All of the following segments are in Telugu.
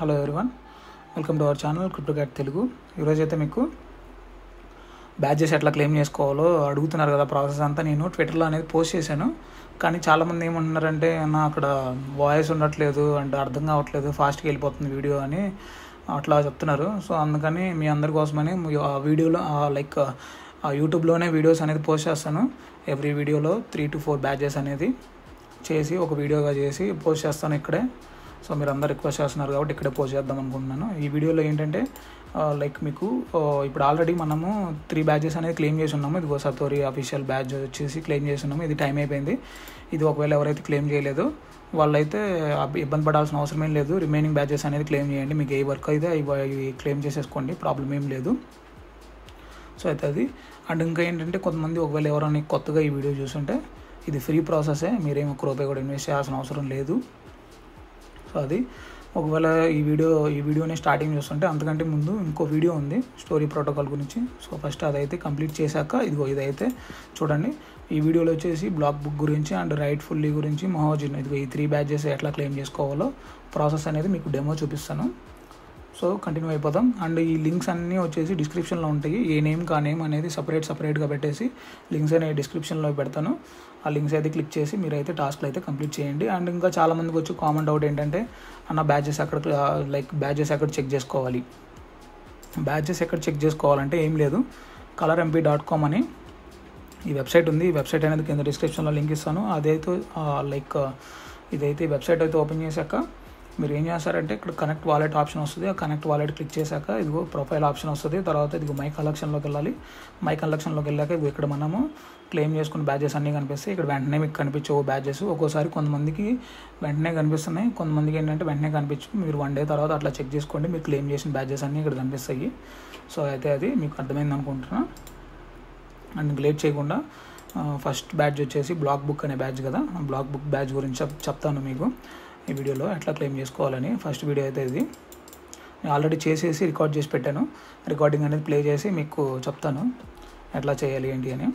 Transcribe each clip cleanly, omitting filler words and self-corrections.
Hello everyone, welcome to our channel Cryptocat Telugu. ఈరోజు అయితే మీకు బ్యాడ్జెస్ ఎట్లా క్లెయిమ్ చేసుకోవాలో అడుగుతున్నారు కదా. ప్రాసెస్ అంతా నేను ట్విట్టర్లో అనేది పోస్ట్ చేశాను. కానీ చాలామంది ఏమంటున్నారంటే అన్న అక్కడ వాయిస్ ఉండట్లేదు అంటే అర్థం కావట్లేదు, ఫాస్ట్గా వెళ్ళిపోతుంది వీడియో అని అట్లా చెప్తున్నారు. సో అందుకని మీ అందరి కోసమని ఆ వీడియోలో యూట్యూబ్లోనే వీడియోస్ అనేది పోస్ట్ చేస్తాను. ఎవ్రీ వీడియోలో 3 to 4 బ్యాడ్జెస్ అనేది చేసి ఒక వీడియోగా చేసి పోస్ట్ చేస్తాను ఇక్కడే. సో మీరు అందరు రిక్వెస్ట్ చేస్తున్నారు కాబట్టి ఇక్కడే పోస్ట్ చేద్దాం అనుకుంటున్నాను. ఈ వీడియోలో ఏంటంటే మీకు ఇప్పుడు ఆల్రెడీ మనము 3 బ్యాడ్జెస్ అనేది క్లెయిమ్ చేసి ఉన్నాము. ఇదిగో సతోరి అఫీషియల్ బ్యాడ్జ్ వచ్చేసి క్లెయిమ్ చేసి ఉన్నాము. ఇది టైం అయిపోయింది. ఇది ఒకవేళ ఎవరైతే క్లెయిమ్ చేయలేదో వాళ్ళైతే ఇబ్బంది పడాల్సిన అవసరం ఏం లేదు. రిమైనింగ్ బ్యాడ్జెస్ అనేది క్లెయిమ్ చేయండి. మీకు ఏ వర్క్ అయితే ఇవి క్లెయిమ్ చేసేసుకోండి, ప్రాబ్లం ఏం లేదు. సో అయితే అది అండ్ ఇంకా ఏంటంటే కొంతమంది ఒకవేళ ఎవరైనా కొత్తగా ఈ వీడియో చూస్తుంటే ఇది ఫ్రీ ప్రాసెసే, మీరేం ఒక్క రూపాయి కూడా ఇన్వెస్ట్ చేయాల్సిన అవసరం లేదు. సో అది ఒకవేళ ఈ వీడియోని స్టార్టింగ్ చూస్తుంటే అంతకంటే ముందు ఇంకో వీడియో ఉంది స్టోరీ ప్రోటోకాల్ గురించి. సో ఫస్ట్ అదైతే కంప్లీట్ చేశాక ఇదైతే చూడండి. ఈ వీడియోలో వచ్చేసి బ్లాక్ బుక్ గురించి అండ్ రైట్ఫుల్లీ గురించి మహోజిన్ ఈ 3 బ్యాడ్జెస్ ఎట్లా క్లెయిమ్ చేసుకోవాలో ప్రాసెస్ అనేది మీకు డెమో చూపిస్తాను. సో కంటిన్యూ అయిపోదాం. అండ్ ఈ లింక్స్ అన్నీ వచ్చేసి డిస్క్రిప్షన్లో ఉంటాయి. ఏ నేమ్ కా నేమ్ అనేది సపరేట్గా పెట్టేసి లింక్స్ అనేవి డిస్క్రిప్షన్లో పెడతాను. ఆ లింక్స్ అయితే క్లిక్ చేసి మీరైతే టాస్క్లు అయితే కంప్లీట్ చేయండి. అండ్ ఇంకా చాలామందికి వచ్చి కామన్ డౌట్ ఏంటంటే అన్న బ్యాడ్జెస్ ఎక్కడ చెక్ చేసుకోవాలి. బ్యాడ్జెస్ ఎక్కడ చెక్ చేసుకోవాలంటే ఏం లేదు, colormp.com అని ఈ వెబ్సైట్ ఉంది. ఈ వెబ్సైట్ అనేది కింద డిస్క్రిప్షన్లో లింక్ ఇస్తాను. అదైతే ఇదైతే ఈ వెబ్సైట్ అయితే ఓపెన్ చేశాక మీరు ఏం చేస్తారంటే ఇక్కడ కనెక్ట్ వాలెట్ ఆప్షన్ వస్తుంది. ఆ కనెక్ట్ వాలెట్ క్లిక్ చేశాక ఇదిగో ప్రొఫైల్ ఆప్షన్ వస్తుంది. తర్వాత ఇదిగో మై కలెక్షన్లోకి వెళ్ళాలి. మై కలెక్షన్లోకి వెళ్ళాక ఇక్కడ మనము క్లెయిమ్ చేసుకున్న బ్యాడ్జెస్ అన్నీ కనిపిస్తాయి. ఇక్కడ వెంటనే మీకు కనిపించవు బ్యాడ్జెస్. ఒక్కోసారి కొంతమందికి వెంటనే కనిపిస్తున్నాయి, కొంతమందికి ఏంటంటే వెంటనే కనిపించు. మీరు 1 day తర్వాత అట్లా చెక్ చేసుకోండి, మీరు క్లెయిమ్ చేసిన బ్యాడ్జెస్ అన్నీ ఇక్కడ కనిపిస్తాయి. సో అయితే అది మీకు అర్థమైంది అనుకుంటున్నా. అండ్ లేట్ చేయకుండా ఫస్ట్ బ్యాడ్జ్ వచ్చేసి బ్లాక్ బుక్ అనే బ్యాడ్జ్ కదా. బ్లాక్ బుక్ బ్యాడ్జ్ గురించి చెప్తాను మీకు ఈ వీడియోలో ఎట్లా క్లెయిమ్ చేసుకోవాలని. ఫస్ట్ వీడియో అయితే ఇది నేను ఆల్రెడీ చేసేసి రికార్డ్ చేసి పెట్టాను. రికార్డింగ్ అనేది ప్లే చేసి మీకు చెప్తాను ఎట్లా చేయాలి ఏంటి అని.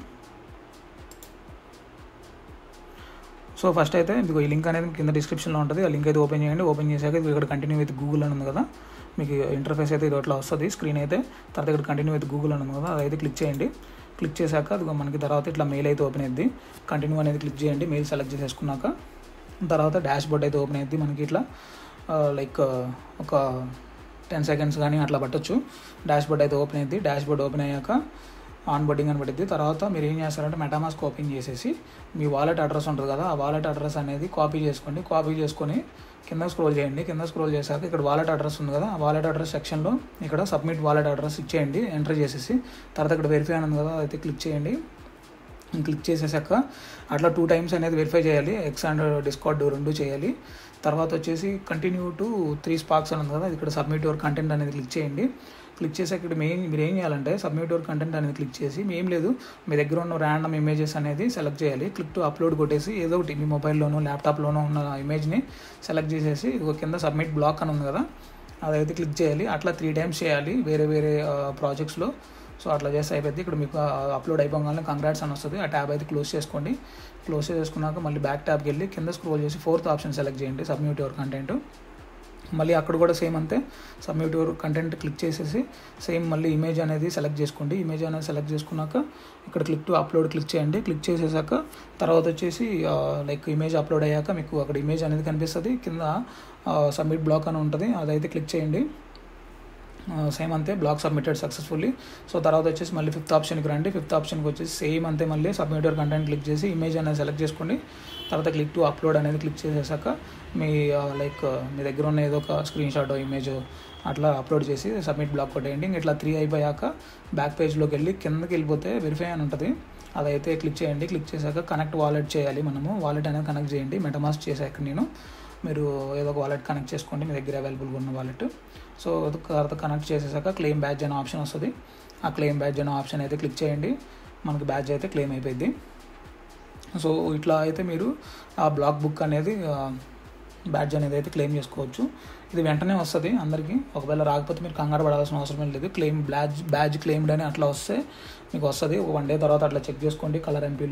సో ఫస్ట్ అయితే మీకు ఈ లింక్ అనేది కింద డిస్క్రిప్షన్లో ఉంటుంది. ఆ లింక్ అయితే ఓపెన్ చేయండి. ఓపెన్ చేశాక ఇక్కడ కంటిన్యూ విత్ గూగుల్ అని ఉంది కదా. మీకు ఇంటర్ఫేస్ అయితే ఇది అట్లా వస్తుంది స్క్రీన్ అయితే. తర్వాత ఇక్కడ కంటిన్యూ విత్ గూగుల్ అని ఉంది కదా, అదైతే క్లిక్ చేయండి. క్లిక్ చేశాక అది మనకి తర్వాత ఇట్లా మెయిల్ అయితే ఓపెన్ అయ్యింది. కంటిన్యూ అనేది క్లిక్ చేయండి. మెయిల్ సెలెక్ట్ చేసేసుకున్నాక తర్వాత డాష్ బోర్డ్ అయితే ఓపెన్ అయ్యింది. మనకి ఇట్లా ఒక 10 seconds కానీ అట్లా పట్టొచ్చు. డాష్ బోర్డ్ అయితే ఓపెన్ అయ్యింది. డాష్ బోర్డ్ ఓపెన్ అయ్యాక ఆన్ బోర్డింగ్ అని పడుతుంది. తర్వాత మీరు ఏం చేస్తారంటే మెటామాస్క్ ఓపెన్ చేసేసి మీ వాలెట్ అడ్రస్ ఉంటుంది కదా, ఆ వాలెట్ అడ్రస్ అనేది కాపీ చేసుకోండి. కాపీ చేసుకొని కింద స్క్రోల్ చేయండి. కింద స్క్రోల్ చేశాక ఇక్కడ వాలెట్ అడ్రస్ ఉంది కదా, ఆ వాలెట్ అడ్రస్ సెక్షన్లో ఇక్కడ సబ్మిట్ వాలెట్ అడ్రస్ ఇచ్చేయండి, ఎంటర్ చేసేసి. తర్వాత ఇక్కడ వెరిఫై అని ఉంది కదా, అయితే క్లిక్ చేయండి. క్లిక్ చేసేసాక అట్లా 2 times అనేది వెరిఫై చేయాలి. ఎక్స్ అండ్ డిస్కార్డ్ 2 చేయాలి. తర్వాత వచ్చేసి కంటిన్యూ టు 3 sparks అని ఉంది కదా, ఇక్కడ సబ్మిట్ యువర్ కంటెంట్ అనేది క్లిక్ చేయండి. క్లిక్ చేసాక ఇక్కడ మీరు ఏం చేయాలంటే సబ్మిట్ యువర్ కంటెంట్ అనేది క్లిక్ చేసి ఏం లేదు, మీ దగ్గర ఉన్న ర్యాండమ్ ఇమేజెస్ అనేది సెలెక్ట్ చేయాలి. క్లిక్ టు అప్లోడ్ కొట్టేసి ఏదో ఒకటి మీ మొబైల్లోనో ల్యాప్టాప్లోనో ఉన్న ఇమేజ్ని సెలెక్ట్ చేసేసి ఇదిగో కింద సబ్మిట్ బ్లాక్ అని ఉంది కదా, అదైతే క్లిక్ చేయాలి. అట్లా 3 times చేయాలి వేరే ప్రాజెక్ట్స్లో. సో అట్లా చేస్తే అయిపోద్ది. ఇక్కడ మీకు అప్లోడ్ అయిపోగానే కంగ్రాట్స్ అని వస్తుంది. ఆ ట్యాబ్ అయితే క్లోజ్ చేసుకోండి. క్లోజ్ చేసుకున్నాక మళ్ళీ బ్యాక్ ట్యాబ్కి వెళ్ళి కింద స్క్రోల్ చేసి 4th ఆప్షన్ సెలెక్ట్ చేయండి, సబ్మిట్ యువర్ కంటెంట్. మళ్ళీ అక్కడ కూడా సేమ్ అంతే, సబ్మిట్ యువర్ కంటెంట్ క్లిక్ చేసేసి సేమ్ మళ్ళీ ఇమేజ్ అనేది సెలెక్ట్ చేసుకోండి. ఇమేజ్ అనేది సెలెక్ట్ చేసుకున్నాక ఇక్కడ క్లిక్ టు అప్లోడ్ క్లిక్ చేయండి. క్లిక్ చేసేసాక తర్వాత వచ్చేసి ఇమేజ్ అప్లోడ్ అయ్యాక మీకు అక్కడ ఇమేజ్ అనేది కనిపిస్తుంది. కింద సబ్మిట్ బ్లాక్ అని ఉంటుంది, అదైతే క్లిక్ చేయండి. సేమ్ అంతే, బ్లాక్ సబ్మిటెడ్ సక్సెస్ఫుల్లీ. సో తర్వాత వచ్చేసి మళ్ళీ 5th ఆప్షన్కి రండి. 5th ఆప్షన్కి వచ్చేసి సేమ్ అంతే, మళ్ళీ సబ్మిట్ యువర్ కంటెంట్ క్లిక్ చేసి ఇమేజ్ అనేది సెలెక్ట్ చేసుకోండి. తర్వాత క్లిక్ టు అప్లోడ్ అనేది క్లిక్ చేసేసాక మీ దగ్గర ఉన్న ఏదో ఒక స్క్రీన్ షాట్ ఇమేజ్ అట్లా అప్లోడ్ చేసి సబ్మిట్ బ్లాక్ కొట్టేయండి. ఇట్లా 3 అయిపోయాక బ్యాక్ పేజ్లోకి వెళ్ళి కిందకి వెళ్ళిపోతే వెరిఫై అని ఉంటుంది, అదైతే క్లిక్ చేయండి. క్లిక్ చేశాక కనెక్ట్ వాలెట్ చేయాలి. మనము వాలెట్ అనేది కనెక్ట్ చేయండి. మెటామాస్క్ చేశాక మీరు ఏదో ఒక వాలెట్ కనెక్ట్ చేసుకోండి, మీ దగ్గర అవైలబుల్గా ఉన్న వాలెట్. సో తర్వాత కనెక్ట్ చేసేసాక క్లెయిమ్ బ్యాడ్జ్ అనే ఆప్షన్ వస్తుంది. ఆ క్లెయిమ్ బ్యాడ్జ్ అనే ఆప్షన్ అయితే క్లిక్ చేయండి. మనకి బ్యాడ్జ్ అయితే క్లెయిమ్ అయిపోయింది. సో ఇట్లా అయితే మీరు ఆ బ్లాక్ బుక్ అనేది బ్యాడ్జ్ అనేది అయితే క్లెయిమ్ చేసుకోవచ్చు. ఇది వెంటనే వస్తుంది అందరికీ. ఒకవేళ రాకపోతే మీరు కంగారు పడాల్సిన అవసరం లేదు. బ్యాడ్జ్ క్లెయిమ్డ్ అని అట్లా వస్తే మీకు వస్తుంది. ఒక 1 day తర్వాత అట్లా చెక్ చేసుకోండి. colormp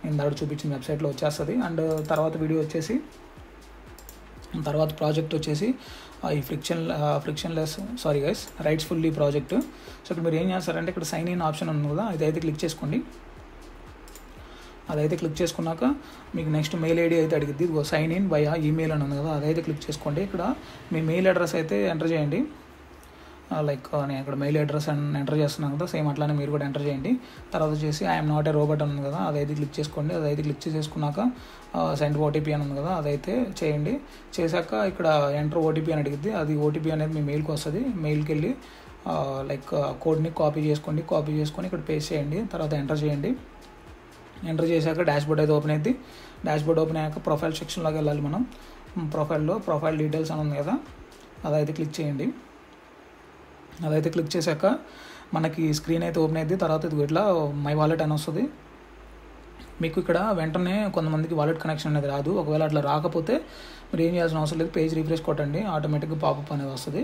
నేను దాడు చూపించిన వెబ్సైట్లో వచ్చేస్తుంది. అండ్ తర్వాత వీడియో వచ్చేసి తర్వాత ప్రాజెక్ట్ వచ్చేసి ఈ frictionless rights fully project. So ఇక్కడ మీరు ఏం చేస్తారంటే ఇక్కడ సైన్ ఇన్ ఆప్షన్ ఉంది కదా, ఇదైతే క్లిక్ చేసుకోండి. అదైతే క్లిక్ చేసుకున్నాక మీకు నెక్స్ట్ మెయిల్ ఐడి అయితే అడిగిద్ది, ఇదిగో సైన్ ఇన్ వయా ఈమెయిల్ అని ఉంది కదా, అదైతే క్లిక్ చేసుకోండి. ఇక్కడ మీ మెయిల్ అడ్రస్ అయితే ఎంటర్ చేయండి. లైక్ నేను ఇక్కడ మెయిల్ అడ్రస్ ఎంటర్ చేస్తున్నాను కదా, సేమ్ అట్లానే మీరు కూడా ఎంటర్ చేయండి. తర్వాత వచ్చేసి ఐఎమ్ నాట్ ఏ రోబోట్ అని ఉంది కదా, అదైతే క్లిక్ చేసుకోండి. అదైతే క్లిక్ చేసుకున్నాక సెండ్ ఓటీపీ అని ఉంది కదా, అదైతే చేయండి. చేశాక ఇక్కడ ఎంటర్ ఓటీపీ అని అడిగిద్ది, అది ఓటీపీ అనేది మీ మెయిల్కి వస్తుంది. మెయిల్కి వెళ్ళి లైక్ కోడ్ని కాపీ చేసుకొని ఇక్కడ పేస్ట్ చేయండి. తర్వాత ఎంటర్ చేయండి. ఎంటర్ చేశాక డాష్బోర్డ్ అయితే ఓపెన్ అయింది. డాష్బోర్డ్ ఓపెన్ అయ్యాక ప్రొఫైల్ సెక్షన్లోకి వెళ్ళాలి మనం. ప్రొఫైల్ డీటెయిల్స్ అని ఉంది కదా, అదైతే క్లిక్ చేయండి. అదైతే క్లిక్ చేశాక మనకి స్క్రీన్ అయితే ఓపెన్ అయింది. తర్వాత ఇది ఇట్లా మై వాలెట్ అని వస్తుంది. మీకు ఇక్కడ వెంటనే కొంతమందికి వాలెట్ కనెక్షన్ అనేది రాదు. ఒకవేళ అట్లా రాకపోతే మీరు ఏం చేయాల్సిన అవసరం లేదు, పేజ్ రిఫ్రెష్ కొట్టండి, ఆటోమేటిక్గా పాపప్ అనేది వస్తుంది.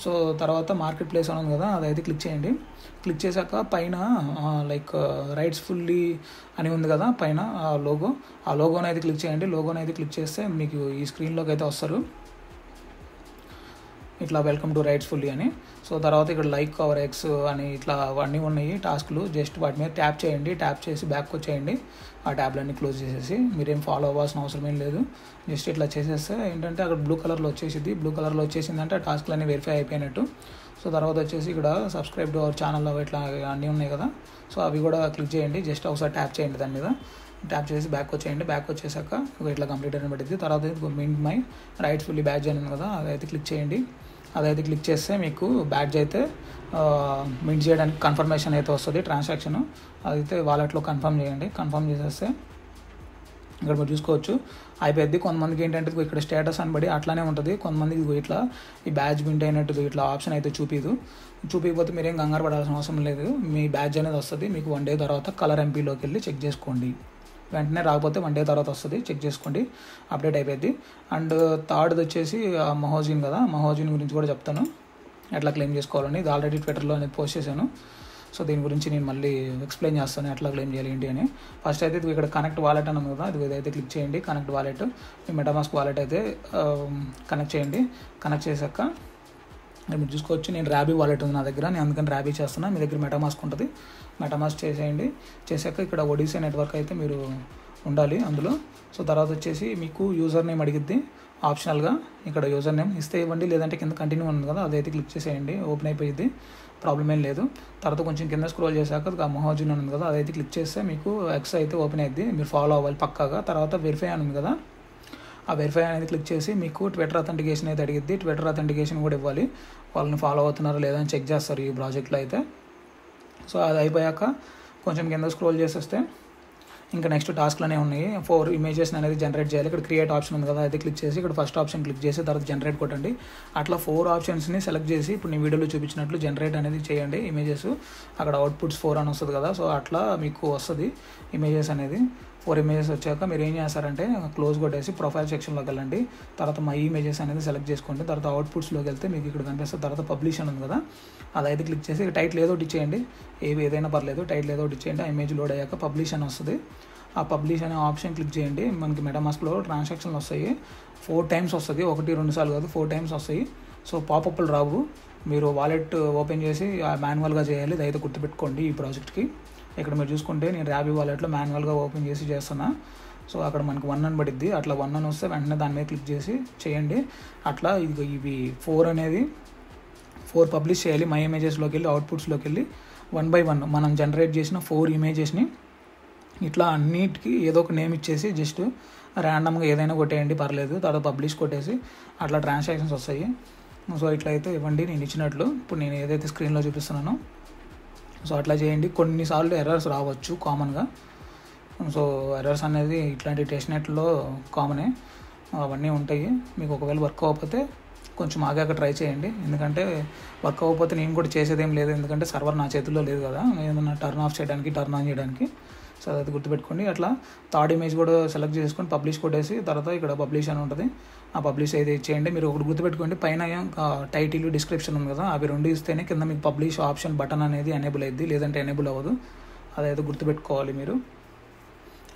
సో తర్వాత మార్కెట్ ప్లేస్ అని ఉంది కదా, అదైతే క్లిక్ చేయండి. క్లిక్ చేశాక పైన లైక్ రైట్స్ ఫుల్లీ అని ఉంది కదా పైన లోగో, ఆ లోగోని అయితే క్లిక్ చేయండి. లోగోని అయితే క్లిక్ చేస్తే మీకు ఈ స్క్రీన్లోకి అయితే వస్తారు, ఇట్లా వెల్కమ్ టు రైట్స్ ఫుల్లీ అని. సో తర్వాత ఇక్కడ లైక్ కవర్ ఎక్స్ అని ఇట్లా అవన్నీ ఉన్నాయి టాస్క్లు. జస్ట్ వాటి మీద ట్యాప్ చేయండి. ట్యాప్ చేసి బ్యాక్ వచ్చేయండి. ఆ ట్యాబ్లన్నీ క్లోజ్ చేసేసి మీరేం ఫాలో అవ్వాల్సిన అవసరం ఏం లేదు. జస్ట్ ఇట్లా చేసేస్తే ఏంటంటే అక్కడ బ్లూ కలర్లో వచ్చేసింది. బ్లూ కలర్లో వచ్చేసిందంటే ఆ టాస్క్లు అన్నీ వెరిఫై అయిపోయినట్టు. సో తర్వాత వచ్చేసి ఇక్కడ సబ్స్క్రైబ్ టు అవర్ ఛానల్ ఇట్లా అన్నీ ఉన్నాయి కదా, సో అవి కూడా క్లిక్ చేయండి. జస్ట్ ఒకసారి ట్యాప్ చేయండి దాని మీద. ట్యాప్ చేసి బ్యాక్ వచ్చేయండి. బ్యాక్ వచ్చేసాక ఇట్లా కంప్లీట్ అని పట్టింది. తర్వాత mint my rights fully badge అని ఉంది కదా, అదైతే క్లిక్ చేయండి. అదైతే క్లిక్ చేస్తే మీకు బ్యాడ్జ్ అయితే మింట్ చేయడానికి కన్ఫర్మేషన్ అయితే వస్తుంది ట్రాన్సాక్షన్. అదైతే వాలెట్లో కన్ఫర్మ్ చేయండి. కన్ఫర్మ్ చేసేస్తే ఇక్కడ మీరు చూసుకోవచ్చు అయిపోద్ది. కొంతమందికి ఏంటంటే ఇక్కడ స్టేటస్ అని బడి అట్లానే ఉంటుంది. కొంతమందికి ఇట్లా ఈ బ్యాడ్జ్ మింట్ అయినట్టు ఇట్లా ఆప్షన్ అయితే చూపించకపోతే మీరేం కంగారు పడాల్సిన అవసరం లేదు. మీ బ్యాడ్జ్ అనేది వస్తుంది మీకు 1 day తర్వాత కలర్ ఎంపీలోకి వెళ్ళి చెక్ చేసుకోండి. వెంటనే రాకపోతే 1 day తర్వాత వస్తుంది, చెక్ చేసుకోండి, అప్డేట్ అయిపోద్ది. అండ్ థర్డ్ది వచ్చేసి మహోజిన్ కదా, మహోజిన్ గురించి కూడా చెప్తాను ఎట్లా క్లెయిమ్ చేసుకోవాలని. ఇది ఆల్రెడీ ట్విట్టర్లో అనేది పోస్ట్ చేశాను. సో దీని గురించి నేను మళ్ళీ ఎక్స్ప్లెయిన్ చేస్తాను ఎట్లా క్లెయిమ్ చేయాలి ఏంటి అని. ఫస్ట్ అయితే ఇక్కడ కనెక్ట్ వాలెట్ అని ఉంది కదా, ఇదైతే క్లిక్ చేయండి. కనెక్ట్ వాలెట్, మీ మెటామాస్క్ వాలెట్ అయితే కనెక్ట్ చేయండి. కనెక్ట్ చేశాక మీరు చూసుకోవచ్చు నేను ర్యాబీ వాలెట్ ఉంది నా దగ్గర, నేను అందుకని ర్యాబీ చేస్తున్నా. మీ దగ్గర మెటామాస్క్ ఉంటుంది, మెటామాస్క్ చేసేయండి. చేశాక ఇక్కడ ఒడిసా నెట్వర్క్ అయితే మీరు ఉండాలి అందులో. సో తర్వాత వచ్చేసి మీకు యూజర్ నేమ్ అడిగిద్ది ఆప్షనల్గా. ఇక్కడ యూజర్ నేమ్ ఇస్తే ఇవ్వండి, లేదంటే కింద కంటిన్యూ ఉంది కదా అదైతే క్లిక్ చేసేయండి, ఓపెన్ అయిపోయింది, ప్రాబ్లం ఏం లేదు. తర్వాత కొంచెం కింద స్క్రోల్ చేశాక మహోజిన్ ఉంది కదా అదైతే క్లిక్ చేస్తే మీకు ఎక్స్ అయితే ఓపెన్ అయ్యింది. మీరు ఫాలో అవ్వాలి పక్కాగా. తర్వాత వెరిఫై అని ఉంది కదా, ఆ వెరిఫై అనేది క్లిక్ చేసి మీకు ట్విట్టర్ అథెంటికేషన్ అయితే అడిగిద్ది. ట్విట్టర్ అథెంటికేషన్ కూడా ఇవ్వాలి, వాళ్ళని ఫాలో అవుతున్నారో లేదని చెక్ చేస్తారు ఈ ప్రాజెక్ట్లో అయితే. సో అది అయిపోయాక కొంచెం కింద స్క్రోల్ చేసేస్తే ఇంకా నెక్స్ట్ టాస్క్లనే ఉన్నాయి. 4 ఇమేజెస్ అనేది జనరేట్ చేయాలి. ఇక్కడ క్రియేట్ ఆప్షన్ ఉంది కదా అయితే క్లిక్ చేసి ఇక్కడ ఫస్ట్ ఆప్షన్ క్లిక్ చేసి తర్వాత జనరేట్ కొట్టండి. అట్లా 4 ఆప్షన్స్ని సెలెక్ట్ చేసి ఇప్పుడు నేను వీడియోలో చూపించినట్లు జనరేట్ అనేది చేయండి ఇమేజెస్. అక్కడ అవుట్పుట్స్ 4 అని వస్తుంది కదా, సో అట్లా మీకు వస్తుంది ఇమేజెస్ అనేది. 4 ఇమేజెస్ వచ్చాక మీరు ఏం చేస్తారంటే క్లోజ్ కొట్టేసి ప్రొఫైల్ సెక్షన్లోకి వెళ్ళండి. తర్వాత మై ఇమేజెస్ అనేది సెలెక్ట్ చేసుకోండి. తర్వాత అవుట్పుట్స్లోకి వెళ్తే మీకు ఇక్కడ కనిపిస్తుంది. తర్వాత పబ్లిష్ అని ఉంది కదా అదైతే క్లిక్ చేసి టైటిల్ ఏదో ఒకటి ఇచ్చేయండి, ఏదైనా పర్లేదు, టైటిల్ ఏదో ఒకటి ఇచ్చేయండి. ఆ ఇమేజ్ లోడ్ అయ్యాక పబ్లిష్ అని వస్తుంది. ఆ పబ్లిష్ అనే ఆప్షన్ క్లిక్ చేయండి. మనకి మెటామాస్క్లో ట్రాన్సాక్షన్లు వస్తాయి 4 times వస్తుంది, 1-2 సార్లు కాదు 4 times వస్తాయి. సో పాపప్లు రావు. మీరు వాలెట్ ఓపెన్ చేసి మాన్యువల్గా చేయాలి, ఇది అయితే గుర్తుపెట్టుకోండి ఈ ప్రాజెక్ట్కి. ఇక్కడ మీరు చూసుకుంటే నేను ర్యాబీ వాలెట్లో మాన్యువల్గా ఓపెన్ చేసి చేస్తున్నా. సో అక్కడ మనకి 1 అని పడిద్ది, అట్లా 1 అని వస్తే వెంటనే దాని మీద క్లిక్ చేసి చేయండి. అట్లా ఇవి 4 అనేది 4 పబ్లిష్ చేయాలి. మై ఇమేజెస్లోకి వెళ్ళి అవుట్పుట్స్లోకి వెళ్ళి 1 by 1 మనం జనరేట్ చేసిన 4 ఇమేజెస్ని ఇట్లా అన్నిటికీ ఏదో ఒక నేమ్ ఇచ్చేసి జస్ట్ ర్యాండమ్గా ఏదైనా కొట్టేయండి పర్లేదు. తర్వాత పబ్లిష్ కొట్టేసి అట్లా ట్రాన్సాక్షన్స్ వస్తాయి. సో ఇట్లా అయితే ఇవ్వండి నేను ఇచ్చినట్లు ఇప్పుడు నేను ఏదైతే స్క్రీన్లో చూపిస్తున్నానో. సో అట్లా చేయండి. కొన్నిసార్లు ఎర్రర్స్ రావచ్చు కామన్గా. సో ఎర్రర్స్ అనేది ఇట్లాంటి టెస్ట్నెట్లో కామనే, అవన్నీ ఉంటాయి. మీకు ఒకవేళ వర్క్ అవ్వకపోతే కొంచెం ఆగాక ట్రై చేయండి, ఎందుకంటే వర్క్ అవ్వకపోతే నేను కూడా చేసేదేం లేదు, ఎందుకంటే సర్వర్ నా చేతుల్లో లేదు కదా ఏదన్నా టర్న్ ఆఫ్ చేయడానికి టర్న్ ఆన్ చేయడానికి. సో అది గుర్తుపెట్టుకోండి. అట్లా థర్డ్ ఇమేజ్ కూడా సెలెక్ట్ చేసుకొని పబ్లిష్ కొట్టేసి తర్వాత ఇక్కడ పబ్లిష్ అని ఉంటుంది, ఆ పబ్లిష్ అయితే ఇచ్చేయండి. మీరు ఒకటి గుర్తుపెట్టుకోండి, పైన టైటిల్ డిస్క్రిప్షన్ ఉంది కదా అవి 2 ఇస్తేనే కింద మీకు పబ్లిష్ ఆప్షన్ బటన్ అనేది ఎనేబుల్ అయ్యింది, లేదంటే ఎనేబుల్ అవ్వదు. అదైతే గుర్తుపెట్టుకోవాలి మీరు.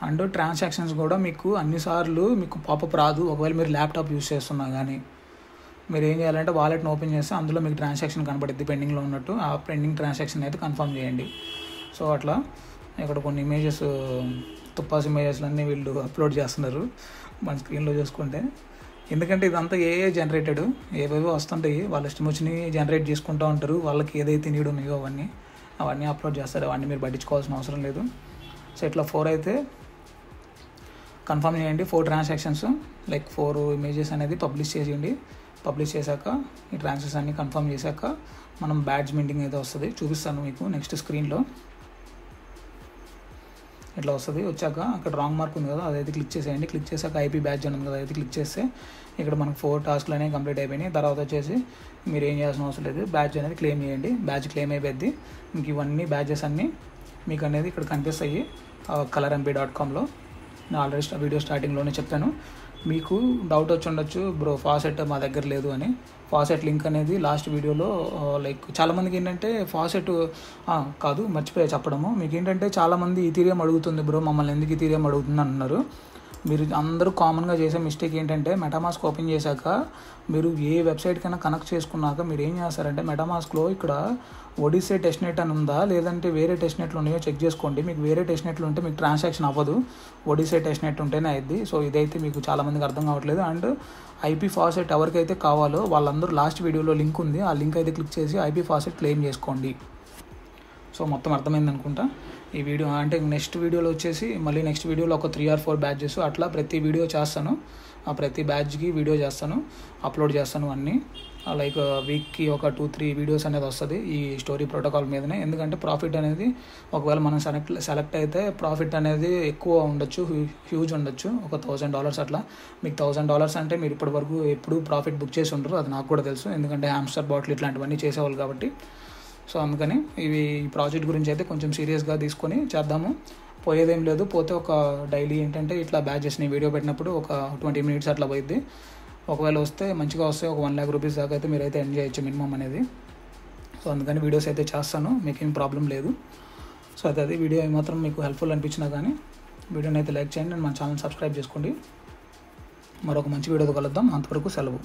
అండ్ ట్రాన్సాక్షన్స్ కూడా మీకు అన్నిసార్లు మీకు పాపప్ రాదు. ఒకవేళ మీరు ల్యాప్టాప్ యూస్ చేస్తున్నా కానీ మీరు ఏం చేయాలంటే వాలెట్ని ఓపెన్ చేస్తే అందులో మీకు ట్రాన్సాక్షన్ కనపడుద్ది పెండింగ్లో ఉన్నట్టు. ఆ పెండింగ్ ట్రాన్సాక్షన్ అయితే కన్ఫర్మ్ చేయండి. సో అట్లా ఇక్కడ కొన్ని ఇమేజెస్ తుప్పాస్ ఇమేజెస్లన్నీ వీళ్ళు అప్లోడ్ చేస్తున్నారు మన స్క్రీన్లో చూసుకుంటే. ఎందుకంటే ఇదంతా ఏఏ జనరేటెడ్, ఏవేవో వస్తుంటాయి, వాళ్ళ ఇష్టం వచ్చినవి జనరేట్ చేసుకుంటూ ఉంటారు. వాళ్ళకి ఏదైతే నీడ్ ఉన్నాయో అవన్నీ అప్లోడ్ చేస్తారు. అవన్నీ మీరు పట్టించుకోవాల్సిన అవసరం లేదు. సో ఇట్లా 4 అయితే కన్ఫర్మ్ చేయండి. 4 ట్రాన్సాక్షన్స్ లైక్ 4 ఇమేజెస్ అనేది పబ్లిష్ చేయండి. పబ్లిష్ చేశాక ఈ ట్రాన్సాక్షన్ అన్ని కన్ఫర్మ్ చేశాక మనం బ్యాడ్జ్ మింటింగ్ అయితే వస్తుంది, చూపిస్తాను మీకు నెక్స్ట్ స్క్రీన్లో. ఇట్లా వస్తుంది. వచ్చాక అక్కడ రాంగ్ మార్క్ ఉంది కదా, అదైతే క్లిక్ చేసేయండి. క్లిక్ చేశాక ఐపీ బ్యాడ్జ్ అని ఉంది కదా, అదైతే క్లిక్ చేస్తే ఇక్కడ మనకు 4 టాస్క్లు అనేవి కంప్లీట్ అయిపోయినాయి. తర్వాత వచ్చేసి మీరు ఏం చేయాల్సిన అవసరం లేదు, బ్యాడ్జ్ అనేది క్లెయిమ్ చేయండి. బ్యాడ్జ్ క్లెయిమ్ అయిపోద్ది. మీకు ఇవన్నీ బ్యాడ్జెస్ అన్నీ మీకు అనేది ఇక్కడ కనిపిస్తాయి colormp.comలో. నేను ఆల్రెడీ వీడియో స్టార్టింగ్లోనే చెప్పాను. మీకు డౌట్ వచ్చి ఉండొచ్చు, బ్రో ఫాసెట్ మా దగ్గర లేదు అని. ఫాసెట్ లింక్ అనేది లాస్ట్ వీడియోలో లైక్ చాలామందికి ఏంటంటే ఫాసెట్ కాదు మర్చిపోయా చెప్పడము. మీకు ఏంటంటే చాలామంది ఈథీరియం అడుగుతుంది బ్రో, మమ్మల్ని ఎందుకు ఈథీరియం అడుగుతుంది అంటున్నారు. మీరు అందరూ కామన్గా చేసే మిస్టేక్ ఏంటంటే మెటామాస్క్ ఓపెన్ చేశాక మీరు ఏ వెబ్సైట్కైనా కనెక్ట్ చేసుకున్నాక మీరు ఏం చేస్తారంటే మెటామాస్క్లో ఇక్కడ ఒడిసే టెస్ట్నెట్ అని ఉందా లేదంటే వేరే టెస్ట్నెట్లు ఉన్నాయో చెక్ చేసుకోండి. మీకు వేరే టెస్ట్నెట్లు ఉంటే మీకు ట్రాన్సాక్షన్ అవ్వదు, ఒడిసే టెస్ట్నెట్ ఉంటేనే అయ్యిద్ది. సో ఇదైతే మీకు చాలామందికి అర్థం కావట్లేదు. అండ్ ఐపీ ఫాసెట్ ఎవరికైతే కావాలో వాళ్ళందరూ లాస్ట్ వీడియోలో లింక్ ఉంది, ఆ లింక్ అయితే క్లిక్ చేసి ఐపీ ఫాసెట్ క్లెయిమ్ చేసుకోండి. సో మొత్తం అర్థమైంది అనుకుంటా ఈ వీడియో. అంటే నెక్స్ట్ వీడియోలో వచ్చేసి మళ్ళీ నెక్స్ట్ వీడియోలో ఒక 3 or 4 బ్యాచెస్ అట్లా ప్రతి వీడియో చేస్తాను. ఆ ప్రతి బ్యాచ్కి వీడియో చేస్తాను, అప్లోడ్ చేస్తాను అన్నీ. లైక్ వీక్కి ఒక 2-3 వీడియోస్ అనేది వస్తుంది ఈ స్టోరీ ప్రోటోకాల్ మీదనే. ఎందుకంటే ప్రాఫిట్ అనేది ఒకవేళ మనం సెలెక్ట్ అయితే ప్రాఫిట్ అనేది ఎక్కువ ఉండొచ్చు, హ్యూజ్ ఉండొచ్చు, ఒక $1000 అట్లా. మీకు $1000 అంటే మీరు ఇప్పటి వరకు ఎప్పుడు ప్రాఫిట్ బుక్ చేసి ఉండరు, అది నాకు కూడా తెలుసు. ఎందుకంటే హామ్స్టర్ బాటిల్ ఇట్లాంటివన్నీ చేసేవాళ్ళు కాబట్టి. సో అందుకని ఈ ప్రాజెక్ట్ గురించి అయితే కొంచెం సీరియస్గా తీసుకొని చేద్దాము. పోయేదేం లేదు, పోతే ఒక డైలీ ఏంటంటే ఇట్లా బ్యాచెస్ని వీడియో పెట్టినప్పుడు ఒక 20 minutes అట్లా పోయిద్ది. ఒకవేళ వస్తే మంచిగా వస్తే ఒక 1 lakh rupees దాకా అయితే మీరైతే ఎర్న్ చేయొచ్చు మినిమం అనేది. సో అందుకని వీడియోస్ అయితే చేస్తాను, మీకేం ప్రాబ్లం లేదు. సో అది వీడియో ఏమాత్రం మీకు హెల్ప్ఫుల్ అనిపించినా కానీ వీడియోని అయితే లైక్ చేయండి అండ్ మన ఛానల్ సబ్స్క్రైబ్ చేసుకోండి. మరొక మంచి వీడియోతో కలుద్దాం. అంతవరకు సెలవు.